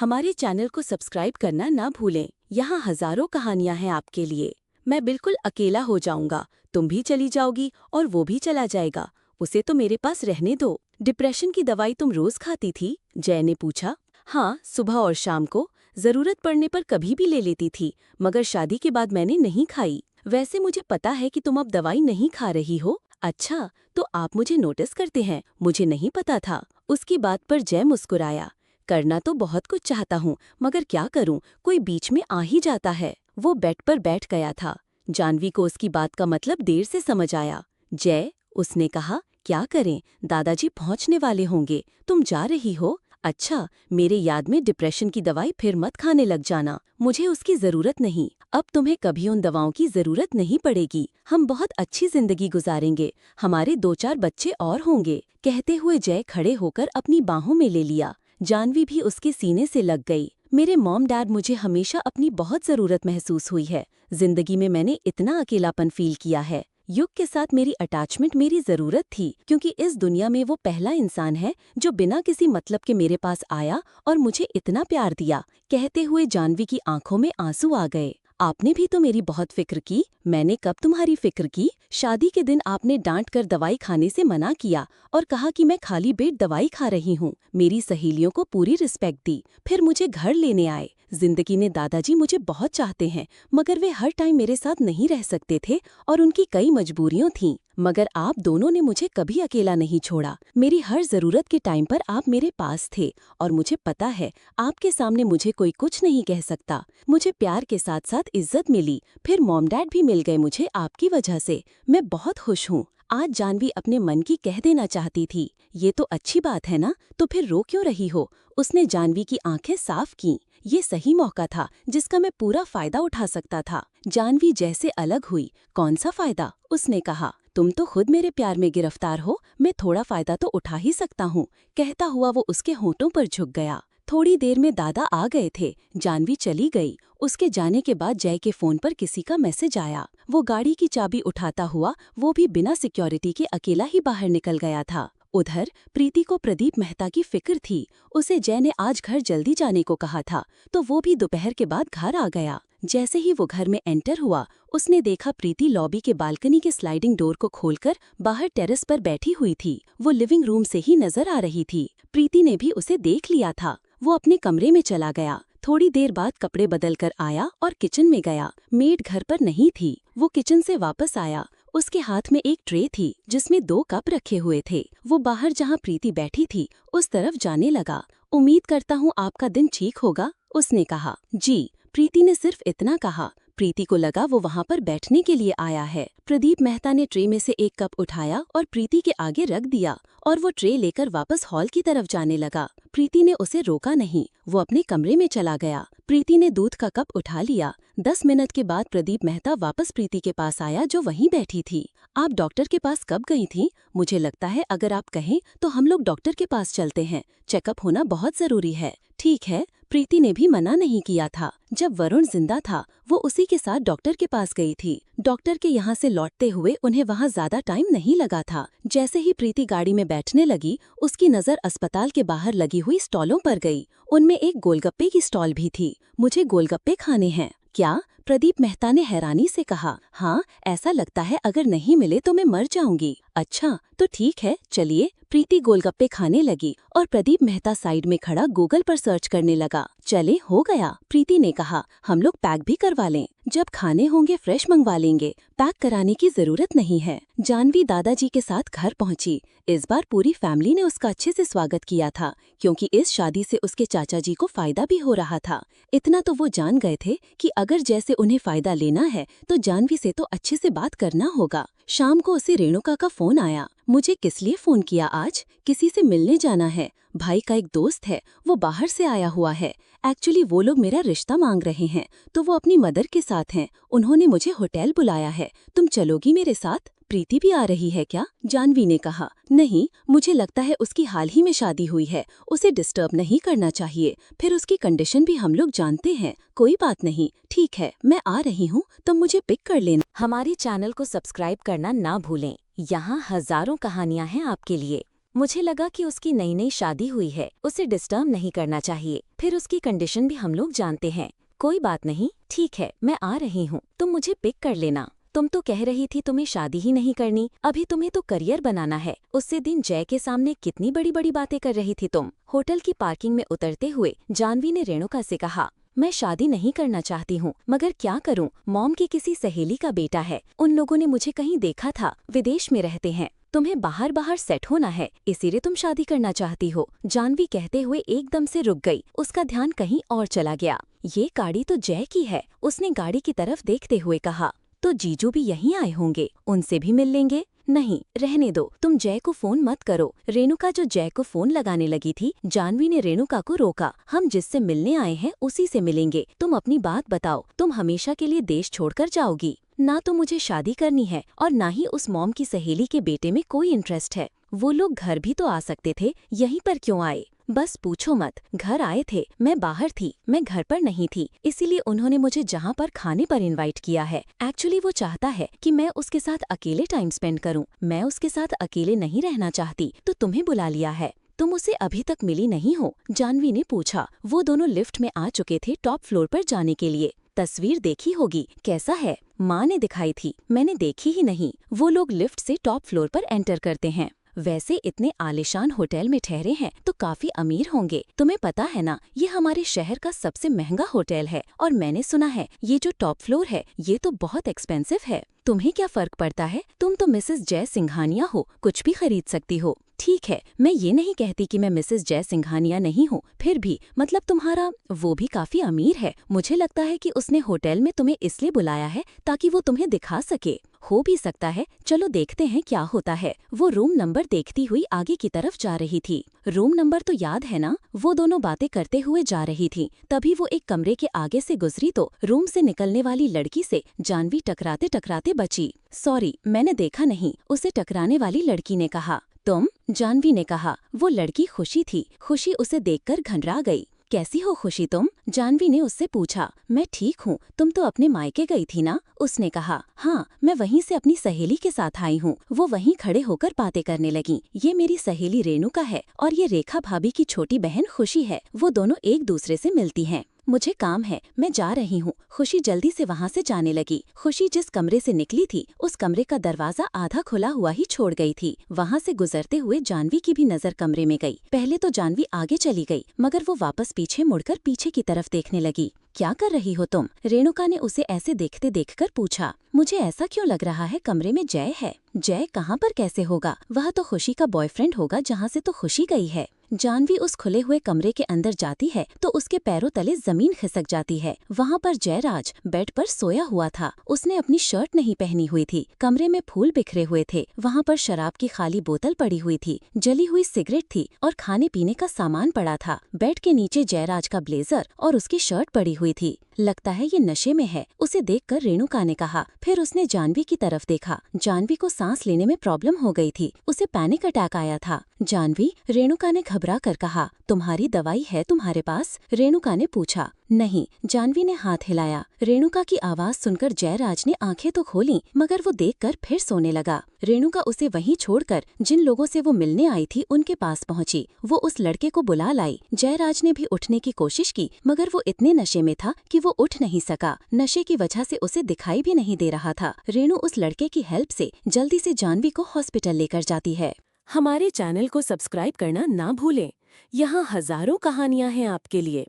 हमारे चैनल को सब्सक्राइब करना ना भूलें। यहाँ हजारों कहानियाँ हैं आपके लिए। मैं बिल्कुल अकेला हो जाऊंगा, तुम भी चली जाओगी और वो भी चला जाएगा। उसे तो मेरे पास रहने दो। डिप्रेशन की दवाई तुम रोज खाती थी? जय ने पूछा। हाँ, सुबह और शाम को। जरूरत पड़ने पर कभी भी ले लेती थी, मगर शादी के बाद मैंने नहीं खाई। वैसे मुझे पता है कि तुम अब दवाई नहीं खा रही हो। अच्छा, तो आप मुझे नोटिस करते हैं, मुझे नहीं पता था। उसकी बात पर जय मुस्कुराया। करना तो बहुत कुछ चाहता हूँ, मगर क्या करूँ, कोई बीच में आ ही जाता है। वो बेड पर बैठ गया था। जानवी को उसकी बात का मतलब देर से समझ आया। जय, उसने कहा, क्या करें, दादाजी पहुँचने वाले होंगे, तुम जा रही हो? अच्छा, मेरे याद में डिप्रेशन की दवाई फिर मत खाने लग जाना, मुझे उसकी जरूरत नहीं। अब तुम्हें कभी उन दवाओं की जरूरत नहीं पड़ेगी। हम बहुत अच्छी जिंदगी गुजारेंगे, हमारे 2-4 बच्चे और होंगे। कहते हुए जय खड़े होकर अपनी बाहों में ले लिया। जानवी भी उसके सीने से लग गई। मेरे मॉम डैड मुझे हमेशा अपनी बहुत ज़रूरत महसूस हुई है। जिंदगी में मैंने इतना अकेलापन फील किया है। युग के साथ मेरी अटैचमेंट मेरी ज़रूरत थी, क्योंकि इस दुनिया में वो पहला इंसान है जो बिना किसी मतलब के मेरे पास आया और मुझे इतना प्यार दिया। कहते हुए जानवी की आंखों में आंसू आ गए। आपने भी तो मेरी बहुत फिक्र की। मैंने कब तुम्हारी फिक्र की? शादी के दिन आपने डांट कर दवाई खाने से मना किया और कहा कि मैं खाली पेट दवाई खा रही हूँ। मेरी सहेलियों को पूरी रिस्पेक्ट दी, फिर मुझे घर लेने आए। जिंदगी ने दादाजी मुझे बहुत चाहते हैं, मगर वे हर टाइम मेरे साथ नहीं रह सकते थे और उनकी कई मजबूरियां थीं। मगर आप दोनों ने मुझे कभी अकेला नहीं छोड़ा। मेरी हर जरूरत के टाइम पर आप मेरे पास थे और मुझे पता है आपके सामने मुझे कोई कुछ नहीं कह सकता। मुझे प्यार के साथ साथ इज्जत मिली, फिर मॉम डैड भी मिल गए मुझे आपकी वजह से। मैं बहुत खुश हूँ। आज जानवी अपने मन की कह देना चाहती थी। ये तो अच्छी बात है ना, तो फिर रो क्यों रही हो? उसने जानवी की आंखें साफ की। ये सही मौका था जिसका मैं पूरा फायदा उठा सकता था। जानवी जैसे अलग हुई। कौन सा फायदा? उसने कहा। तुम तो खुद मेरे प्यार में गिरफ्तार हो, मैं थोड़ा फायदा तो उठा ही सकता हूँ। कहता हुआ वो उसके होंठों पर झुक गया। थोड़ी देर में दादा आ गए थे। जानवी चली गई। उसके जाने के बाद जय के फोन पर किसी का मैसेज आया। वो गाड़ी की चाबी उठाता हुआ, वो भी बिना सिक्योरिटी के, अकेला ही बाहर निकल गया था। उधर प्रीति को प्रदीप मेहता की फिक्र थी। उसे जय ने आज घर जल्दी जाने को कहा था, तो वो भी दोपहर के बाद घर आ गया। जैसे ही वो घर में एंटर हुआ, उसने देखा प्रीति लॉबी के बालकनी के स्लाइडिंग डोर को खोलकर बाहर टेरेस पर बैठी हुई थी। वो लिविंग रूम से ही नजर आ रही थी। प्रीति ने भी उसे देख लिया था। वो अपने कमरे में चला गया। थोड़ी देर बाद कपड़े बदल कर आया और किचन में गया। मेड घर पर नहीं थी। वो किचन से वापस आया। उसके हाथ में एक ट्रे थी जिसमें 2 कप रखे हुए थे। वो बाहर जहाँ प्रीति बैठी थी उस तरफ जाने लगा। उम्मीद करता हूँ आपका दिन ठीक होगा, उसने कहा। जी, प्रीति ने सिर्फ इतना कहा। प्रीति को लगा वो वहाँ पर बैठने के लिए आया है। प्रदीप मेहता ने ट्रे में से एक कप उठाया और प्रीति के आगे रख दिया और वो ट्रे लेकर वापस हॉल की तरफ जाने लगा। प्रीति ने उसे रोका नहीं। वो अपने कमरे में चला गया। प्रीति ने दूध का कप उठा लिया। 10 मिनट के बाद प्रदीप मेहता वापस प्रीति के पास आया जो वहीं बैठी थी। आप डॉक्टर के पास कब गई थी? मुझे लगता है अगर आप कहें तो हम लोग डॉक्टर के पास चलते हैं। चेकअप होना बहुत जरूरी है। ठीक है, प्रीति ने भी मना नहीं किया था। जब वरुण जिंदा था वो उसी के साथ डॉक्टर के पास गई थी। डॉक्टर के यहाँ से लौटते हुए उन्हें वहाँ ज्यादा टाइम नहीं लगा था। जैसे ही प्रीति गाड़ी में बैठने लगी, उसकी नजर अस्पताल के बाहर लगी हुई स्टॉलों पर गई। उनमें एक गोलगप्पे की स्टॉल भी थी। मुझे गोलगप्पे खाने हैं। क्या? प्रदीप मेहता ने हैरानी से कहा। हाँ, ऐसा लगता है अगर नहीं मिले तो मैं मर जाऊंगी। अच्छा, तो ठीक है, चलिए। प्रीति गोलगप्पे खाने लगी और प्रदीप मेहता साइड में खड़ा गूगल पर सर्च करने लगा। चले, हो गया, प्रीति ने कहा। हम लोग पैक भी करवा लें। जब खाने होंगे फ्रेश मंगवा लेंगे, पैक कराने की जरूरत नहीं है। जानवी दादाजी के साथ घर पहुंची। इस बार पूरी फैमिली ने उसका अच्छे से स्वागत किया था, क्योंकि इस शादी से उसके चाचा जी को फायदा भी हो रहा था। इतना तो वो जान गए थे कि अगर जैसे उन्हें फायदा लेना है तो जानवी से तो अच्छे से बात करना होगा। शाम को उसे रेणुका का फोन आया। मुझे किस लिए फोन किया आज? किसी से मिलने जाना है। भाई का एक दोस्त है, वो बाहर से आया हुआ है। एक्चुअली वो लोग मेरा रिश्ता मांग रहे हैं, तो वो अपनी मदर के साथ हैं। उन्होंने मुझे होटल बुलाया है। तुम चलोगी मेरे साथ? प्रीति भी आ रही है क्या? जानवी ने कहा। नहीं, मुझे लगता है उसकी हाल ही में शादी हुई है, उसे डिस्टर्ब नहीं करना चाहिए। फिर उसकी कंडीशन भी हम लोग जानते हैं। कोई बात नहीं, ठीक है, मैं आ रही हूँ, तुम मुझे पिक कर लेना। हमारे चैनल को सब्सक्राइब करना ना भूलें। यहाँ हजारों कहानियाँ हैं आपके लिए। मुझे लगा कि उसकी नई नई शादी हुई है, उसे डिस्टर्ब नहीं करना चाहिए। फिर उसकी कंडीशन भी हम लोग जानते हैं। कोई बात नहीं, ठीक है, मैं आ रही हूँ, तुम मुझे पिक कर लेना। तुम तो कह रही थी तुम्हें शादी ही नहीं करनी, अभी तुम्हें तो करियर बनाना है। उससे दिन जय के सामने कितनी बड़ी बड़ी बातें कर रही थी तुम। होटल की पार्किंग में उतरते हुए जानवी ने रेणुका से कहा, मैं शादी नहीं करना चाहती हूँ, मगर क्या करूँ, मॉम की किसी सहेली का बेटा है, उन लोगों ने मुझे कहीं देखा था, विदेश में रहते हैं, तुम्हें बाहर बाहर सेट होना है, इसीलिए तुम शादी करना चाहती हो। जानवी कहते हुए एकदम से रुक गई, उसका ध्यान कहीं और चला गया। ये गाड़ी तो जय की है, उसने गाड़ी की तरफ देखते हुए कहा। तो जीजू भी यहीं आए होंगे, उनसे भी मिल लेंगे। नहीं, रहने दो, तुम जय को फोन मत करो। रेणुका जो जय को फोन लगाने लगी थी, जानवी ने रेणुका को रोका। हम जिससे मिलने आए हैं उसी से मिलेंगे, तुम अपनी बात बताओ, तुम हमेशा के लिए देश छोड़कर जाओगी? ना तो मुझे शादी करनी है और ना ही उस मॉम की सहेली के बेटे में कोई इंटरेस्ट है। वो लोग घर भी तो आ सकते थे, यहीं पर क्यों आए? बस पूछो मत, घर आए थे, मैं बाहर थी, मैं घर पर नहीं थी, इसीलिए उन्होंने मुझे जहाँ पर खाने पर इनवाइट किया है। एक्चुअली वो चाहता है कि मैं उसके साथ अकेले टाइम स्पेंड करूँ, मैं उसके साथ अकेले नहीं रहना चाहती, तो तुम्हें बुला लिया है। तुम उसे अभी तक मिली नहीं हो? जानवी ने पूछा। वो दोनों लिफ्ट में आ चुके थे टॉप फ्लोर पर जाने के लिए। तस्वीर देखी होगी, कैसा है? माँ ने दिखाई थी, मैंने देखी ही नहीं। वो लोग लिफ्ट से टॉप फ्लोर पर एंटर करते हैं। वैसे इतने आलीशान होटल में ठहरे हैं तो काफी अमीर होंगे। तुम्हें पता है ना, ये हमारे शहर का सबसे महंगा होटल है और मैंने सुना है ये जो टॉप फ्लोर है ये तो बहुत एक्सपेंसिव है। तुम्हें क्या फर्क पड़ता है? तुम तो मिसेस जय सिंघानिया हो, कुछ भी खरीद सकती हो। ठीक है, मैं ये नहीं कहती कि मैं मिसेस जय सिंघानिया नहीं हूँ, फिर भी मतलब तुम्हारा वो भी काफी अमीर है। मुझे लगता है कि उसने होटल में तुम्हें इसलिए बुलाया है ताकि वो तुम्हें दिखा सके। हो भी सकता है, चलो देखते हैं क्या होता है। वो रूम नंबर देखती हुई आगे की तरफ जा रही थी। रूम नंबर तो याद है ना? वो दोनों बातें करते हुए जा रही थी, तभी वो एक कमरे के आगे से गुजरी तो रूम से निकलने वाली लड़की से जानवी टकराते टकराते बची। सॉरी, मैंने देखा नहीं, उसे टकराने वाली लड़की ने कहा। तुम? जानवी ने कहा। वो लड़की खुशी थी। खुशी उसे देखकर घबरा गई। कैसी हो खुशी तुम? जानवी ने उससे पूछा। मैं ठीक हूँ, तुम तो अपने मायके गई थी ना? उसने कहा। हाँ, मैं वहीं से अपनी सहेली के साथ आई हूँ। वो वहीं खड़े होकर बातें करने लगी। ये मेरी सहेली रेणुका है और ये रेखा भाभी की छोटी बहन खुशी है। वो दोनों एक दूसरे से मिलती हैं। मुझे काम है, मैं जा रही हूँ। खुशी जल्दी से वहाँ से जाने लगी। खुशी जिस कमरे से निकली थी उस कमरे का दरवाजा आधा खुला हुआ ही छोड़ गई थी। वहाँ से गुजरते हुए जानवी की भी नजर कमरे में गई। पहले तो जानवी आगे चली गई, मगर वो वापस पीछे मुड़कर पीछे की तरफ देखने लगी। क्या कर रही हो तुम? रेणुका ने उसे ऐसे देखते देखकर पूछा। मुझे ऐसा क्यों लग रहा है कमरे में जय है। जय कहाँ पर कैसे होगा? वह तो खुशी का बॉयफ्रेंड होगा जहाँ से तो खुशी गई है। जानवी उस खुले हुए कमरे के अंदर जाती है तो उसके पैरों तले जमीन खिसक जाती है। वहाँ पर जयराज बेड पर सोया हुआ था। उसने अपनी शर्ट नहीं पहनी हुई थी। कमरे में फूल बिखरे हुए थे। वहाँ पर शराब की खाली बोतल पड़ी हुई थी, जली हुई सिगरेट थी और खाने पीने का सामान पड़ा था। बेड के नीचे जयराज का ब्लेजर और उसकी शर्ट पड़ी हुई थी। लगता है ये नशे में है, उसे देखकर रेणुका ने कहा। फिर उसने जानवी की तरफ देखा। जानवी को सांस लेने में प्रॉब्लम हो गई थी, उसे पैनिक अटैक आया था। जानवी, रेणुका ने घबरा कर कहा। तुम्हारी दवाई है तुम्हारे पास? रेणुका ने पूछा। नहीं, जानवी ने हाथ हिलाया। रेणुका की आवाज सुनकर जयराज ने आंखें तो खोली, मगर वो देखकर फिर सोने लगा। रेणुका उसे वहीं छोड़कर जिन लोगों से वो मिलने आई थी उनके पास पहुंची। वो उस लड़के को बुला लाई। जयराज ने भी उठने की कोशिश की, मगर वो इतने नशे में था कि वो उठ नहीं सका। नशे की वजह से उसे दिखाई भी नहीं दे रहा था। रेणु उस लड़के की हेल्प से जल्दी से जानवी को हॉस्पिटल लेकर जाती है। हमारे चैनल को सब्सक्राइब करना ना भूलें। यहाँ हजारों कहानियां हैं आपके लिए।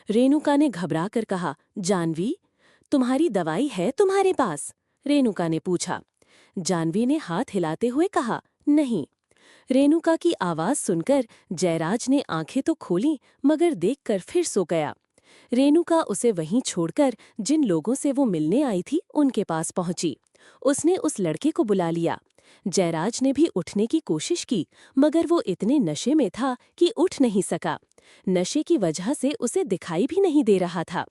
रेणुका ने घबरा कर कहा। जानवी, तुम्हारी दवाई है तुम्हारे पास? रेणुका ने पूछा। जानवी ने हाथ हिलाते हुए कहा, नहीं। रेणुका की आवाज सुनकर जयराज ने आंखें तो खोली, मगर देखकर फिर सो गया। रेणुका उसे वहीं छोड़कर जिन लोगों से वो मिलने आई थी उनके पास पहुंची। उसने उस लड़के को बुला लिया। जयराज ने भी उठने की कोशिश की, मगर वो इतने नशे में था कि उठ नहीं सका। नशे की वजह से उसे दिखाई भी नहीं दे रहा था।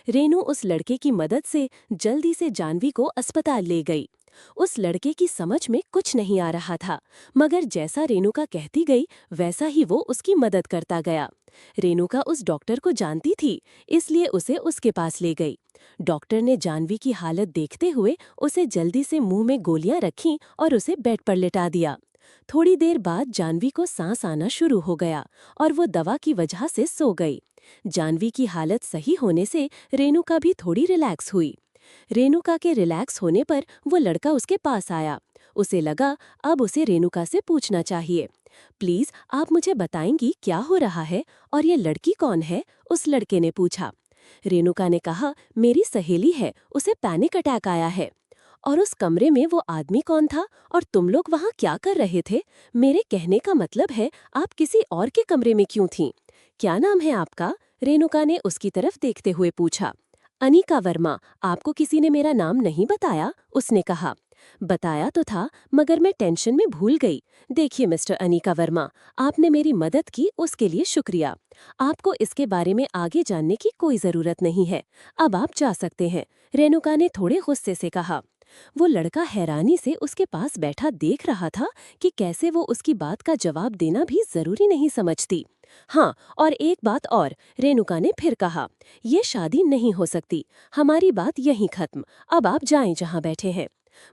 रेणु उस लड़के की मदद से जल्दी से जानवी को अस्पताल ले गई। उस लड़के की समझ में कुछ नहीं आ रहा था, मगर जैसा रेणुका कहती गई वैसा ही वो उसकी मदद करता गया। रेणुका उस डॉक्टर को जानती थी, इसलिए उसे उसके पास ले गई। डॉक्टर ने जानवी की हालत देखते हुए उसे जल्दी से मुंह में गोलियां रखीं और उसे बेड पर लिटा दिया। थोड़ी देर बाद जानवी को सांस आना शुरू हो गया और वो दवा की वजह से सो गई। जानवी की हालत सही होने से रेणुका भी थोड़ी रिलैक्स हुई। रेणुका के रिलैक्स होने पर वो लड़का उसके पास आया। उसे लगा अब उसे रेणुका से पूछना चाहिए। प्लीज आप मुझे बताएंगी क्या हो रहा है और ये लड़की कौन है? उस लड़के ने पूछा। रेणुका ने कहा, मेरी सहेली है, उसे पैनिक अटैक आया है। और उस कमरे में वो आदमी कौन था और तुम लोग वहाँ क्या कर रहे थे? मेरे कहने का मतलब है आप किसी और के कमरे में क्यों थीं? क्या नाम है आपका? रेणुका ने उसकी तरफ देखते हुए पूछा। अनिका वर्मा। आपको किसी ने मेरा नाम नहीं बताया? उसने कहा। बताया तो था, मगर मैं टेंशन में भूल गई। देखिए मिस्टर अनिका वर्मा, आपने मेरी मदद की, उसके लिए शुक्रिया। आपको इसके बारे में आगे जानने की कोई जरूरत नहीं है। अब आप जा सकते हैं, रेणुका ने थोड़े गुस्से से कहा। वो लड़का हैरानी से उसके पास बैठा देख रहा था कि कैसे वो उसकी बात का जवाब देना भी जरूरी नहीं समझती। हाँ, और एक बात और, रेणुका ने फिर कहा, ये शादी नहीं हो सकती, हमारी बात यहीं खत्म। अब आप जाएं जहाँ बैठे हैं।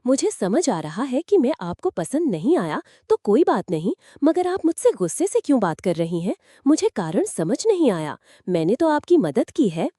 मुझे समझ आ रहा है कि मैं आपको पसंद नहीं आया तो कोई बात नहीं, मगर आप मुझसे गुस्से से क्यों बात कर रही हैं? मुझे कारण समझ नहीं आया। मैंने तो आपकी मदद की है।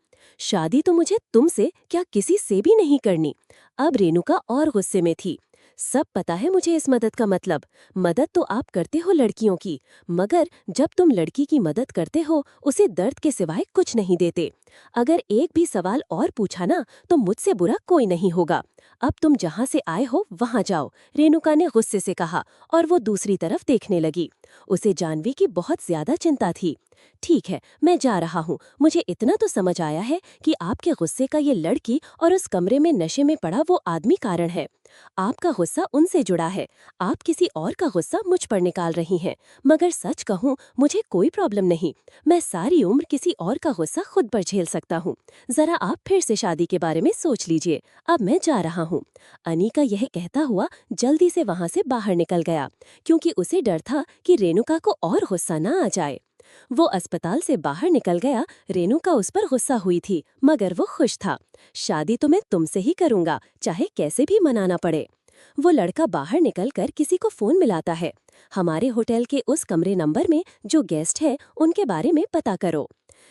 शादी तो मुझे तुमसे क्या किसी से भी नहीं करनी। अब रेणुका और गुस्से में थी। सब पता है मुझे इस मदद का मतलब। मदद तो आप करते हो लड़कियों की, मगर जब तुम लड़की की मदद करते हो उसे दर्द के सिवाय कुछ नहीं देते। अगर एक भी सवाल और पूछा ना तो मुझसे बुरा कोई नहीं होगा। अब तुम जहाँ से आए हो वहाँ जाओ, रेणुका ने गुस्से से कहा और वो दूसरी तरफ देखने लगी। उसे जानवी की बहुत ज्यादा चिंता थी। ठीक है, मैं जा रहा हूँ। मुझे इतना तो समझ आया है कि आपके गुस्से का ये लड़की और उस कमरे में नशे में पड़ा वो आदमी कारण है। आपका गुस्सा उनसे जुड़ा है, आप किसी और का गुस्सा मुझ पर निकाल रही हैं। मगर सच कहूँ, मुझे कोई प्रॉब्लम नहीं। मैं सारी उम्र किसी और का गुस्सा खुद पर झेल सकता हूँ। जरा आप फिर से शादी के बारे में सोच लीजिए। अब मैं जा रहा हूँ। अनिका यह कहता हुआ जल्दी से वहाँ से बाहर निकल गया, क्योंकि उसे डर था कि रेणुका को और गुस्सा न आ जाए। वो अस्पताल से बाहर निकल गया। रेणुका उस पर गुस्सा हुई थी, मगर वो खुश था। शादी तो मैं तुमसे ही करूंगा, चाहे कैसे भी मनाना पड़े। वो लड़का बाहर निकलकर किसी को फोन मिलाता है। हमारे होटल के उस कमरे नंबर में जो गेस्ट है उनके बारे में पता करो।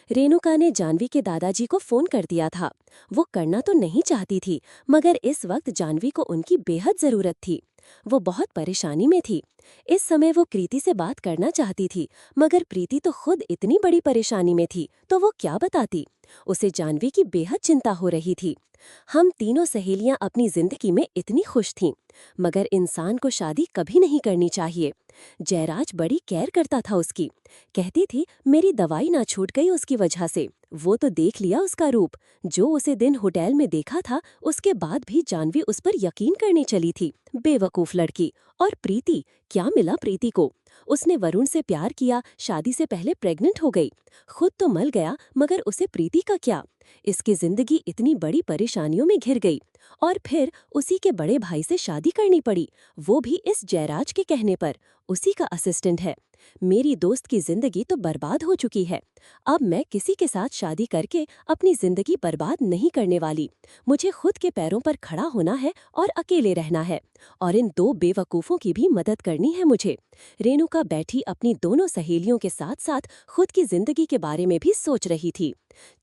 रेणुका ने जानवी के दादाजी को फोन कर दिया था। वो करना तो नहीं चाहती थी, मगर इस वक्त जानवी को उनकी बेहद जरूरत थी। वो बहुत परेशानी में थी। इस समय वो प्रीति से बात करना चाहती थी, मगर प्रीति तो खुद इतनी बड़ी परेशानी में थी तो वो क्या बताती। उसे जानवी की बेहद चिंता हो रही थी। हम तीनों सहेलियां अपनी जिंदगी में इतनी खुश थीं, मगर इंसान को शादी कभी नहीं करनी चाहिए। जयराज बड़ी केयर करता था उसकी। कहती थी मेरी दवाई ना छूट गई उसकी वजह से। वो तो देख लिया उसका रूप। जो उसे दिन होटल में देखा था उसके बाद भी जानवी उस पर यकीन करने चली थी। बेवकूफ लड़की। और प्रीति, क्या मिला प्रीति को? उसने वरुण से प्यार किया, शादी से पहले प्रेग्नेंट हो गई। खुद तो मल गया, मगर उसे प्रीति का क्या? इसकी जिंदगी इतनी बड़ी परेशानियों में घिर गई। और फिर उसी के बड़े भाई से शादी करनी पड़ी, वो भी इस जयराज के कहने पर। उसी का असिस्टेंट है। मेरी दोस्त की जिंदगी तो बर्बाद हो चुकी है। अब मैं किसी के साथ शादी करके अपनी जिंदगी बर्बाद नहीं करने वाली। मुझे खुद के पैरों पर खड़ा होना है और अकेले रहना है। और इन दो बेवकूफ़ों की भी मदद करनी है मुझे। रेणुका बैठी अपनी दोनों सहेलियों के साथ साथ खुद की जिंदगी के बारे में भी सोच रही थी।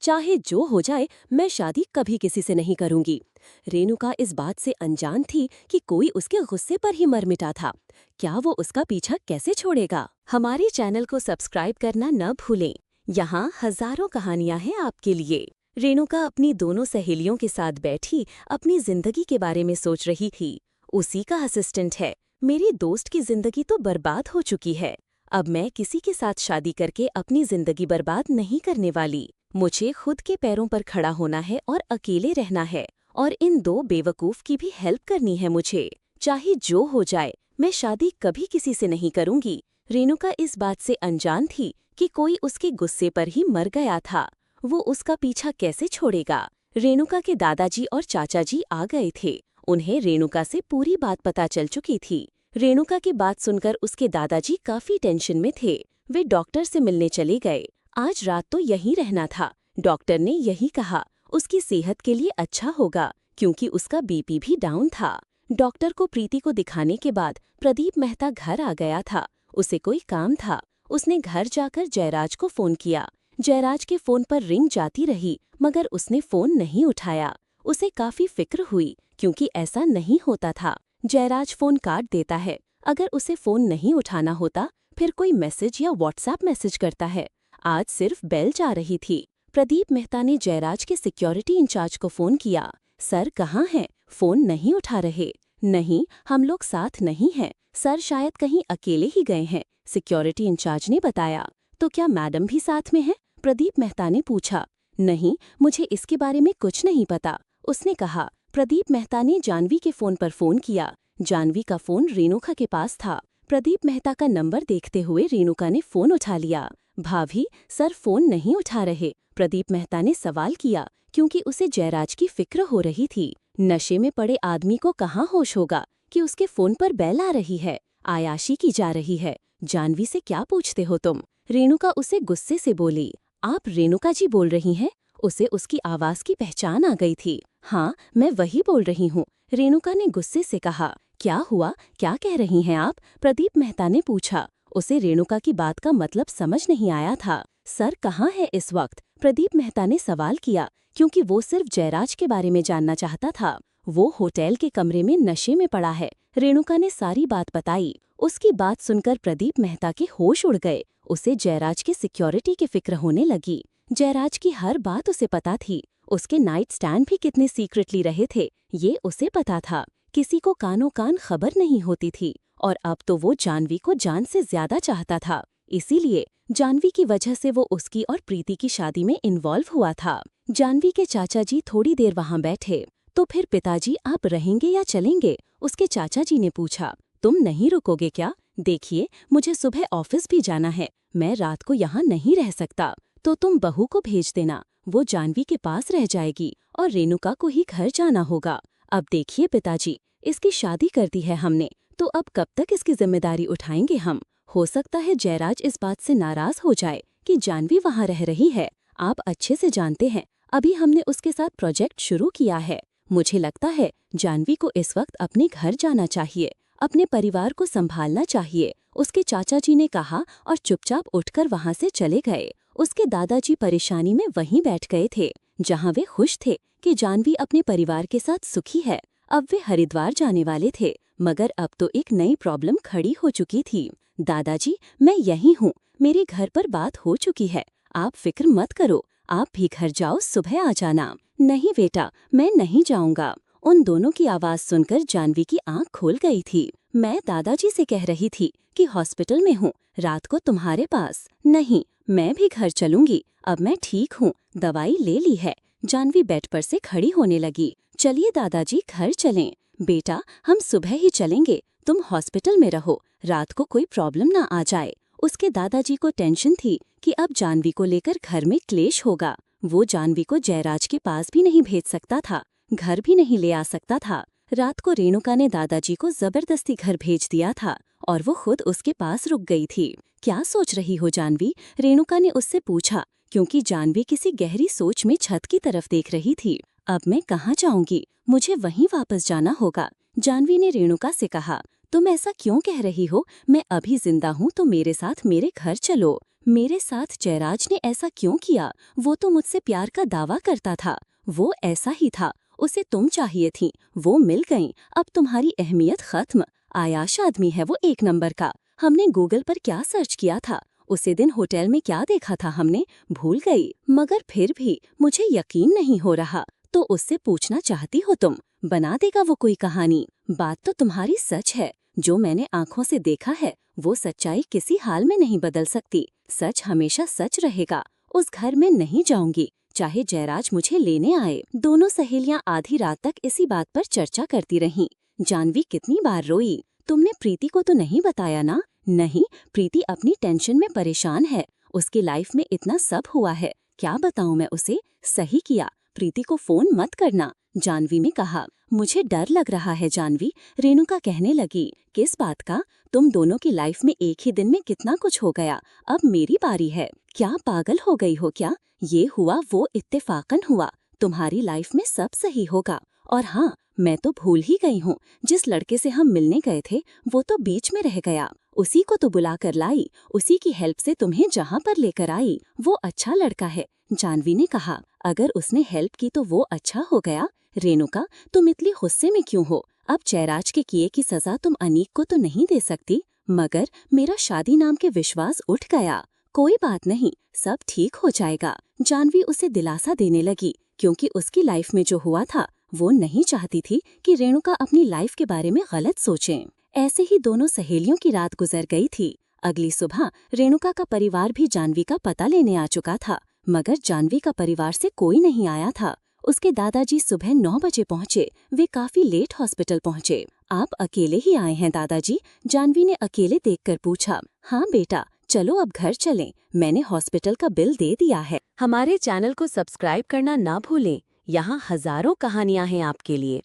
चाहे जो हो जाए, मैं शादी कभी किसी से नहीं करूंगी। रेणुका इस बात से अनजान थी कि कोई उसके गुस्से पर ही मर मिटा था। क्या वो उसका पीछा कैसे छोड़ेगा? हमारे चैनल को सब्सक्राइब करना न भूलें। यहाँ हजारों कहानियां हैं आपके लिए। रेणुका अपनी दोनों सहेलियों के साथ बैठी अपनी जिंदगी के बारे में सोच रही थी। उसी का असिस्टेंट है। मेरी दोस्त की जिंदगी तो बर्बाद हो चुकी है। अब मैं किसी के साथ शादी करके अपनी जिंदगी बर्बाद नहीं करने वाली। मुझे खुद के पैरों पर खड़ा होना है और अकेले रहना है। और इन दो बेवकूफ की भी हेल्प करनी है मुझे। चाहे जो हो जाए, मैं शादी कभी किसी से नहीं करूंगी। रेणुका इस बात से अनजान थी कि कोई उसके गुस्से पर ही मर गया था। वो उसका पीछा कैसे छोड़ेगा? रेणुका के दादाजी और चाचाजी आ गए थे। उन्हें रेणुका से पूरी बात पता चल चुकी थी। रेणुका की बात सुनकर उसके दादाजी काफी टेंशन में थे। वे डॉक्टर से मिलने चले गए। आज रात तो यहीं रहना था। डॉक्टर ने यही कहा, उसकी सेहत के लिए अच्छा होगा, क्योंकि उसका बीपी भी डाउन था। डॉक्टर को प्रीति को दिखाने के बाद प्रदीप मेहता घर आ गया था। उसे कोई काम था। उसने घर जाकर जयराज को फोन किया। जयराज के फोन पर रिंग जाती रही मगर उसने फोन नहीं उठाया। उसे काफी फिक्र हुई क्योंकि ऐसा नहीं होता था। जयराज फोन काट देता है। अगर उसे फोन नहीं उठाना होता फिर कोई मैसेज या व्हाट्सएप मैसेज करता है। आज सिर्फ बेल जा रही थी। प्रदीप मेहता ने जयराज के सिक्योरिटी इंचार्ज को फोन किया। सर कहाँ हैं? फोन नहीं उठा रहे। नहीं, हम लोग साथ नहीं हैं। सर शायद कहीं अकेले ही गए हैं, सिक्योरिटी इंचार्ज ने बताया। तो क्या मैडम भी साथ में हैं? प्रदीप मेहता ने पूछा। नहीं, मुझे इसके बारे में कुछ नहीं पता, उसने कहा। प्रदीप मेहता ने जानवी के फोन पर फोन किया। जानवी का फोन रेणुका के पास था। प्रदीप मेहता का नंबर देखते हुए रेणुका ने फोन उठा लिया। भाभी, सर फोन नहीं उठा रहे, प्रदीप मेहता ने सवाल किया क्योंकि उसे जयराज की फिक्र हो रही थी। नशे में पड़े आदमी को कहाँ होश होगा कि उसके फोन पर बेल आ रही है, आयाशी की जा रही है। जानवी से क्या पूछते हो तुम? रेणुका उसे गुस्से से बोली। आप रेणुका जी बोल रही हैं? उसे उसकी आवाज की पहचान आ गई थी। हाँ, मैं वही बोल रही हूँ, रेणुका ने गुस्से से कहा। क्या हुआ, क्या कह रही हैं आप? प्रदीप मेहता ने पूछा। उसे रेणुका की बात का मतलब समझ नहीं आया था। सर कहाँ है इस वक्त? प्रदीप मेहता ने सवाल किया क्योंकि वो सिर्फ जयराज के बारे में जानना चाहता था। वो होटल के कमरे में नशे में पड़ा है, रेणुका ने सारी बात बताई। उसकी बात सुनकर प्रदीप मेहता के होश उड़ गए। उसे जयराज की सिक्योरिटी की फिक्र होने लगी। जयराज की हर बात उसे पता थी। उसके नाइट स्टैंड भी कितने सीक्रेटली रहे थे, ये उसे पता था। किसी को कानों कान खबर नहीं होती थी और अब तो वो जानवी को जान से ज्यादा चाहता था। इसीलिए जानवी की वजह से वो उसकी और प्रीति की शादी में इन्वॉल्व हुआ था। जानवी के चाचा जी थोड़ी देर वहां बैठे। तो फिर पिताजी आप रहेंगे या चलेंगे? उसके चाचा जी ने पूछा। तुम नहीं रुकोगे क्या? देखिए, मुझे सुबह ऑफिस भी जाना है, मैं रात को यहाँ नहीं रह सकता। तो तुम बहू को भेज देना, वो जानवी के पास रह जाएगी और रेणुका को ही घर जाना होगा। अब देखिए पिताजी, इसकी शादी कर दी है हमने, तो अब कब तक इसकी जिम्मेदारी उठाएंगे हम? हो सकता है जयराज इस बात से नाराज हो जाए कि जानवी वहाँ रह रही है। आप अच्छे से जानते हैं, अभी हमने उसके साथ प्रोजेक्ट शुरू किया है। मुझे लगता है जानवी को इस वक्त अपने घर जाना चाहिए, अपने परिवार को संभालना चाहिए, उसके चाचा जी ने कहा और चुपचाप उठकर वहाँ से चले गए। उसके दादाजी परेशानी में वहीं बैठ गए थे जहाँ वे खुश थे कि जानवी अपने परिवार के साथ सुखी है। अब वे हरिद्वार जाने वाले थे मगर अब तो एक नई प्रॉब्लम खड़ी हो चुकी थी। दादाजी, मैं यहीं हूँ, मेरे घर पर बात हो चुकी है, आप फिक्र मत करो, आप भी घर जाओ, सुबह आ जाना। नहीं बेटा, मैं नहीं जाऊंगा। उन दोनों की आवाज सुनकर जानवी की आंख खुल गई थी। मैं दादाजी से कह रही थी कि हॉस्पिटल में हूँ, रात को तुम्हारे पास नहीं, मैं भी घर चलूंगी, अब मैं ठीक हूँ, दवाई ले ली है। जानवी बेड पर से खड़ी होने लगी। चलिए दादाजी, घर चलें। बेटा, हम सुबह ही चलेंगे, तुम हॉस्पिटल में रहो, रात को कोई प्रॉब्लम ना आ जाए। उसके दादाजी को टेंशन थी कि अब जानवी को लेकर घर में क्लेश होगा। वो जानवी को जयराज के पास भी नहीं भेज सकता था, घर भी नहीं ले आ सकता था। रात को रेणुका ने दादाजी को जबरदस्ती घर भेज दिया था और वो खुद उसके पास रुक गई थी। क्या सोच रही हो जानवी? रेणुका ने उससे पूछा क्योंकि जानवी किसी गहरी सोच में छत की तरफ देख रही थी। अब मैं कहाँ जाऊंगी, मुझे वहीं वापस जाना होगा, जानवी ने रेणुका से कहा। तुम ऐसा क्यों कह रही हो? मैं अभी जिंदा हूँ तो मेरे साथ मेरे घर चलो। मेरे साथ जयराज ने ऐसा क्यों किया? वो तो मुझसे प्यार का दावा करता था। वो ऐसा ही था, उसे तुम चाहिए थी, वो मिल गई, अब तुम्हारी अहमियत खत्म। आयाश आदमी है वो, एक नंबर का। हमने गूगल पर क्या सर्च किया था, उसे दिन होटल में क्या देखा था हमने, भूल गई। मगर फिर भी मुझे यकीन नहीं हो रहा, तो उससे पूछना चाहती हो तुम? बना देगा वो कोई कहानी। बात तो तुम्हारी सच है, जो मैंने आंखों से देखा है वो सच्चाई किसी हाल में नहीं बदल सकती। सच हमेशा सच रहेगा। उस घर में नहीं जाऊंगी, चाहे जयराज मुझे लेने आए। दोनों सहेलियां आधी रात तक इसी बात पर चर्चा करती रहीं। जानवी कितनी बार रोई। तुमने प्रीति को तो नहीं बताया ना? नहीं, प्रीति अपनी टेंशन में परेशान है, उसकी लाइफ में इतना सब हुआ है, क्या बताऊं मैं उसे? सही किया, प्रीति को फोन मत करना, जानवी ने कहा। मुझे डर लग रहा है जानवी, रेणुका कहने लगी। किस बात का? तुम दोनों की लाइफ में एक ही दिन में कितना कुछ हो गया, अब मेरी बारी है। क्या पागल हो गई हो क्या? ये हुआ वो इत्तेफाकन हुआ, तुम्हारी लाइफ में सब सही होगा। और हाँ, मैं तो भूल ही गई हूँ, जिस लड़के से हम मिलने गए थे वो तो बीच में रह गया। उसी को तो बुला कर लाई, उसी की हेल्प से तुम्हें जहाँ पर लेकर आई। वो अच्छा लड़का है, जानवी ने कहा। अगर उसने हेल्प की तो वो अच्छा हो गया। रेणुका, तुम इतनी गुस्से में क्यों हो? अब जयराज के किए की सजा तुम अनीक को तो नहीं दे सकती, मगर मेरा शादी नाम के विश्वास उठ गया। कोई बात नहीं, सब ठीक हो जाएगा। जानवी उसे दिलासा देने लगी, क्योंकि उसकी लाइफ में जो हुआ था वो नहीं चाहती थी कि रेणुका अपनी लाइफ के बारे में गलत सोचें। ऐसे ही दोनों सहेलियों की रात गुजर गई थी। अगली सुबह रेणुका का परिवार भी जानवी का पता लेने आ चुका था, मगर जानवी का परिवार से कोई नहीं आया था। उसके दादाजी सुबह 9 बजे पहुँचे। वे काफी लेट हॉस्पिटल पहुँचे। आप अकेले ही आए हैं दादाजी? जानवी ने अकेले देखकर पूछा। हाँ बेटा, चलो अब घर चलें, मैंने हॉस्पिटल का बिल दे दिया है। हमारे चैनल को सब्सक्राइब करना ना भूलें, यहाँ हजारों कहानियां हैं आपके लिए।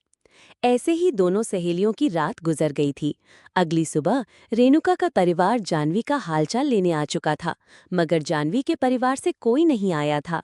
ऐसे ही दोनों सहेलियों की रात गुजर गई थी। अगली सुबह रेणुका का परिवार जानवी का हालचाल लेने आ चुका था, मगर जानवी के परिवार से कोई नहीं आया था।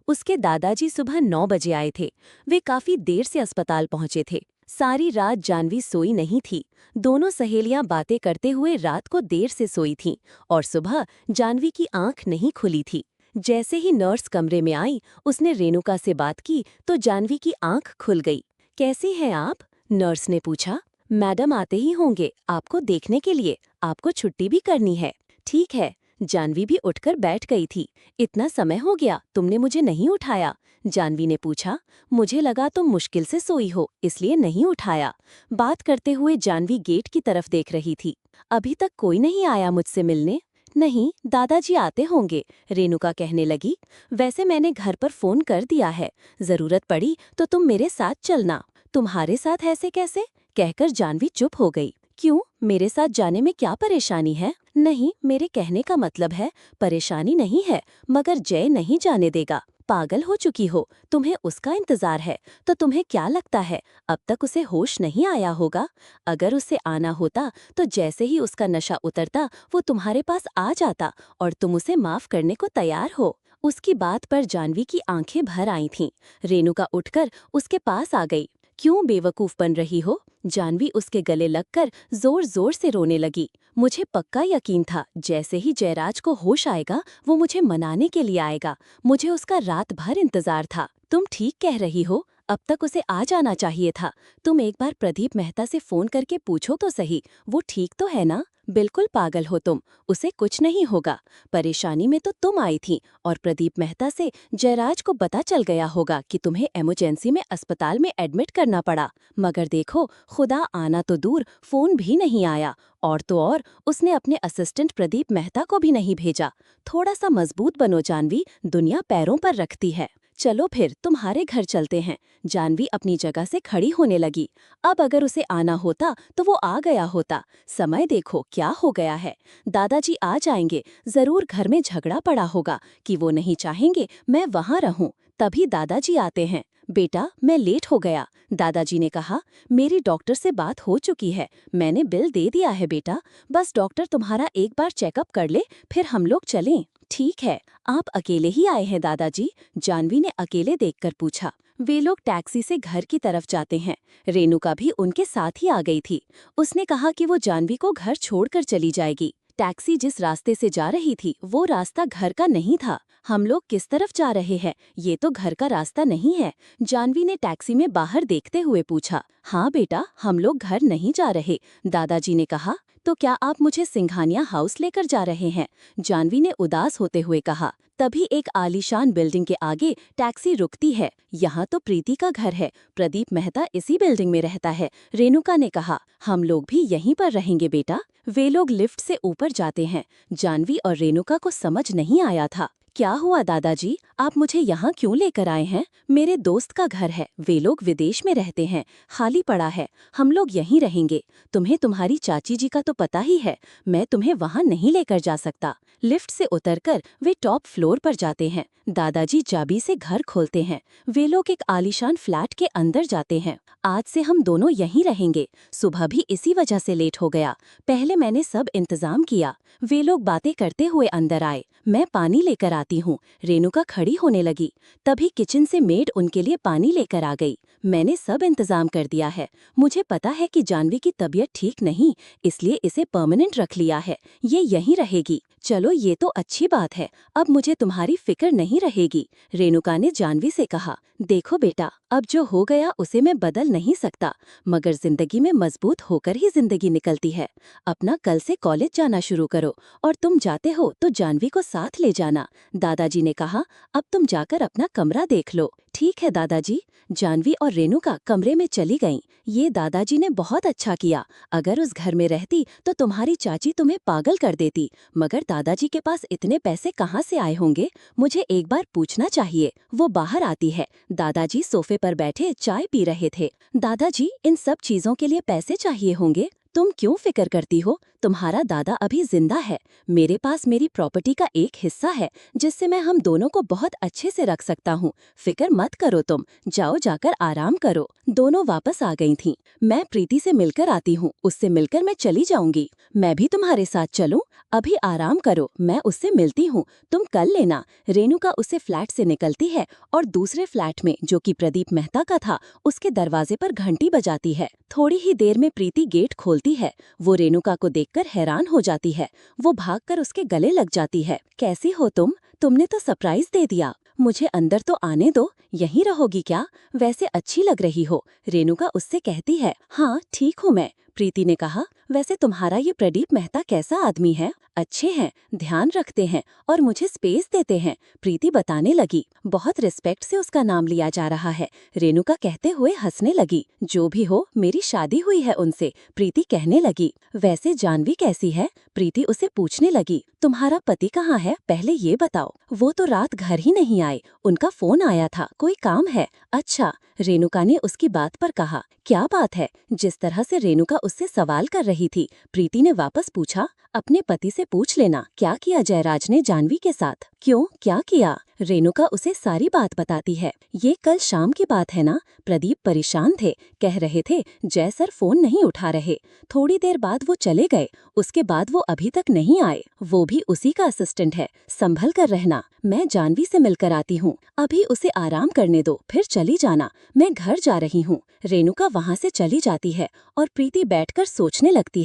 उसके दादाजी सुबह 9 बजे आए थे। वे काफी देर से अस्पताल पहुंचे थे। सारी रात जानवी सोई नहीं थी। दोनों सहेलियां बातें करते हुए रात को देर से सोई थीं और सुबह जानवी की आंख नहीं खुली थी। जैसे ही नर्स कमरे में आई, उसने रेणुका से बात की तो जानवी की आंख खुल गई। कैसी हैं आप? नर्स ने पूछा। मैडम आते ही होंगे आपको देखने के लिए, आपको छुट्टी भी करनी है। ठीक है। जानवी भी उठकर बैठ गई थी। इतना समय हो गया, तुमने मुझे नहीं उठाया? जानवी ने पूछा। मुझे लगा तुम मुश्किल से सोई हो, इसलिए नहीं उठाया। बात करते हुए जानवी गेट की तरफ देख रही थी। अभी तक कोई नहीं आया मुझसे मिलने? नहीं, दादाजी आते होंगे, रेणुका कहने लगी। वैसे मैंने घर पर फोन कर दिया है, जरूरत पड़ी तो तुम मेरे साथ चलना। तुम्हारे साथ ऐसे कैसे? कहकर जानवी चुप हो गई। क्यों, मेरे साथ जाने में क्या परेशानी है? नहीं, मेरे कहने का मतलब है परेशानी नहीं है, मगर जय नहीं जाने देगा। पागल हो चुकी हो, तुम्हें उसका इंतजार है तो तुम्हें क्या लगता है अब तक उसे होश नहीं आया होगा? अगर उसे आना होता तो जैसे ही उसका नशा उतरता वो तुम्हारे पास आ जाता और तुम उसे माफ करने को तैयार हो। उसकी बात पर जानवी की आंखें भर आई थीं। रेणुका उठकर उसके पास आ गई। क्यों बेवकूफ बन रही हो? जानवी उसके गले लगकर जोर जोर से रोने लगी। मुझे पक्का यकीन था जैसे ही जयराज को होश आएगा वो मुझे मनाने के लिए आएगा। मुझे उसका रात भर इंतजार था। तुम ठीक कह रही हो, अब तक उसे आ जाना चाहिए था। तुम एक बार प्रदीप मेहता से फोन करके पूछो तो सही, वो ठीक तो है ना? बिल्कुल पागल हो तुम, उसे कुछ नहीं होगा। परेशानी में तो तुम आई थी और प्रदीप मेहता से जयराज को पता चल गया होगा कि तुम्हें इमरजेंसी में अस्पताल में एडमिट करना पड़ा। मगर देखो, खुदा आना तो दूर, फोन भी नहीं आया। और तो और उसने अपने असिस्टेंट प्रदीप मेहता को भी नहीं भेजा। थोड़ा सा मजबूत बनो जानवी, दुनिया पैरों पर रखती है। चलो फिर तुम्हारे घर चलते हैं। जानवी अपनी जगह से खड़ी होने लगी। अब अगर उसे आना होता तो वो आ गया होता। समय देखो क्या हो गया है। दादाजी आ जाएंगे, जरूर घर में झगड़ा पड़ा होगा कि वो नहीं चाहेंगे मैं वहाँ रहूं। तभी दादाजी आते हैं। बेटा, मैं लेट हो गया, दादाजी ने कहा। मेरी डॉक्टर से बात हो चुकी है, मैंने बिल दे दिया है बेटा। बस डॉक्टर तुम्हारा एक बार चेकअप कर ले, फिर हम लोग चलें। ठीक है, आप अकेले ही आए हैं दादाजी? जानवी ने अकेले देखकर पूछा। वे लोग टैक्सी से घर की तरफ जाते हैं। रेणुका भी उनके साथ ही आ गई थी। उसने कहा कि वो जानवी को घर छोड़कर चली जाएगी। टैक्सी जिस रास्ते से जा रही थी वो रास्ता घर का नहीं था। हम लोग किस तरफ जा रहे हैं? ये तो घर का रास्ता नहीं है, जानवी ने टैक्सी में बाहर देखते हुए पूछा। हाँ बेटा, हम लोग घर नहीं जा रहे, दादाजी ने कहा। तो क्या आप मुझे सिंघानिया हाउस लेकर जा रहे हैं? जानवी ने उदास होते हुए कहा। तभी एक आलीशान बिल्डिंग के आगे टैक्सी रुकती है। यहाँ तो प्रीति का घर है, प्रदीप मेहता इसी बिल्डिंग में रहता है, रेणुका ने कहा। हम लोग भी यहीं पर रहेंगे बेटा। वे लोग लिफ्ट से ऊपर जाते हैं। जानवी और रेणुका को समझ नहीं आया था। क्या हुआ दादाजी, आप मुझे यहाँ क्यों लेकर आए हैं? मेरे दोस्त का घर है, वे लोग विदेश में रहते हैं, खाली पड़ा है, हम लोग यहीं रहेंगे। तुम्हें तुम्हारी चाची जी का तो पता ही है, मैं तुम्हें वहाँ नहीं लेकर जा सकता। लिफ्ट से उतरकर वे टॉप फ्लोर पर जाते हैं। दादाजी चाबी से घर खोलते हैं। वे लोग एक आलीशान फ्लैट के अंदर जाते हैं। आज से हम दोनों यहीं रहेंगे। सुबह भी इसी वजह से लेट हो गया, पहले मैंने सब इंतजाम किया। वे लोग बातें करते हुए अंदर आए। मैं पानी लेकर आती हूँ। रेणुका खड़ी होने लगी। तभी किचन से मेड उनके लिए पानी लेकर आ गई। मैंने सब इंतजाम कर दिया है। मुझे पता है कि जानवी की तबीयत ठीक नहीं, इसलिए इसे परमानेंट रख लिया है। ये यहीं रहेगी। चलो ये तो अच्छी बात है, अब मुझे तुम्हारी फिक्र नहीं रहेगी। रेणुका ने जानवी से कहा, देखो बेटा, अब जो हो गया उसे मैं बदल नहीं सकता, मगर जिंदगी में मजबूत होकर ही जिंदगी निकलती है। अपना कल से कॉलेज जाना शुरू करो, और तुम जाते हो तो जानवी को साथ ले जाना। दादाजी ने कहा, अब तुम जाकर अपना कमरा देख लो। ठीक है दादाजी। जानवी और रेणुका कमरे में चली गईं। ये दादाजी ने बहुत अच्छा किया। अगर उस घर में रहती तो तुम्हारी चाची तुम्हें पागल कर देती, मगर दादाजी के पास इतने पैसे कहाँ से आए होंगे? मुझे एक बार पूछना चाहिए। वो बाहर आती है। दादाजी सोफे पर बैठे चाय पी रहे थे। दादाजी, इन सब चीजों के लिए पैसे चाहिए होंगे। तुम क्यों फिक्र करती हो? तुम्हारा दादा अभी जिंदा है। मेरे पास मेरी प्रॉपर्टी का एक हिस्सा है, जिससे मैं हम दोनों को बहुत अच्छे से रख सकता हूँ। फिक्र मत करो तुम, जाओ जाकर आराम करो। दोनों वापस आ गई थीं। मैं प्रीति से मिलकर आती हूँ, उससे मिलकर मैं चली जाऊंगी। मैं भी तुम्हारे साथ चलूं? अभी आराम करो, मैं उससे मिलती हूँ, तुम कल लेना। रेणुका उससे फ्लैट से निकलती है और दूसरे फ्लैट में, जो कि प्रदीप मेहता का था, उसके दरवाजे पर घंटी बजाती है। थोड़ी ही देर में प्रीति गेट खोलती है। वो रेणुका को देखकर हैरान हो जाती है। वो भागकर उसके गले लग जाती है। कैसी हो तुम? तुमने तो सरप्राइज दे दिया। मुझे अंदर तो आने दो। यहीं रहोगी क्या? वैसे अच्छी लग रही हो। रेणुका उससे कहती है। हाँ, ठीक हूँ मैं। प्रीति ने कहा, वैसे तुम्हारा ये प्रदीप मेहता कैसा आदमी है? अच्छे हैं, ध्यान रखते हैं और मुझे स्पेस देते हैं। प्रीति बताने लगी। बहुत रिस्पेक्ट से उसका नाम लिया जा रहा है। रेणुका कहते हुए हंसने लगी। जो भी हो, मेरी शादी हुई है उनसे, प्रीति कहने लगी। वैसे जानवी कैसी है? प्रीति उसे पूछने लगी। तुम्हारा पति कहाँ है, पहले ये बताओ। वो तो रात घर ही नहीं आए। उनका फोन आया था, कोई काम है? अच्छा। रेणुका ने उसकी बात पर कहा। क्या बात है? जिस तरह से रेणुका उससे सवाल कर रही थी, प्रीति ने वापस पूछा। अपने पति से पूछ लेना, क्या किया जयराज ने जानवी के साथ? क्यों, क्या किया? रेणुका उसे सारी बात बताती है। ये कल शाम की बात है ना? प्रदीप परेशान थे, कह रहे थे जय सर फोन नहीं उठा रहे। थोड़ी देर बाद वो चले गए, उसके बाद वो अभी तक नहीं आए। वो भी उसी का असिस्टेंट है, संभल कर रहना। मैं जानवी से मिलकर आती हूँ, अभी उसे आराम करने दो, फिर चली जाना। मैं घर जा रही हूँ। रेणुका वहाँ से चली जाती है और प्रीति बैठकर सोचने लगती है।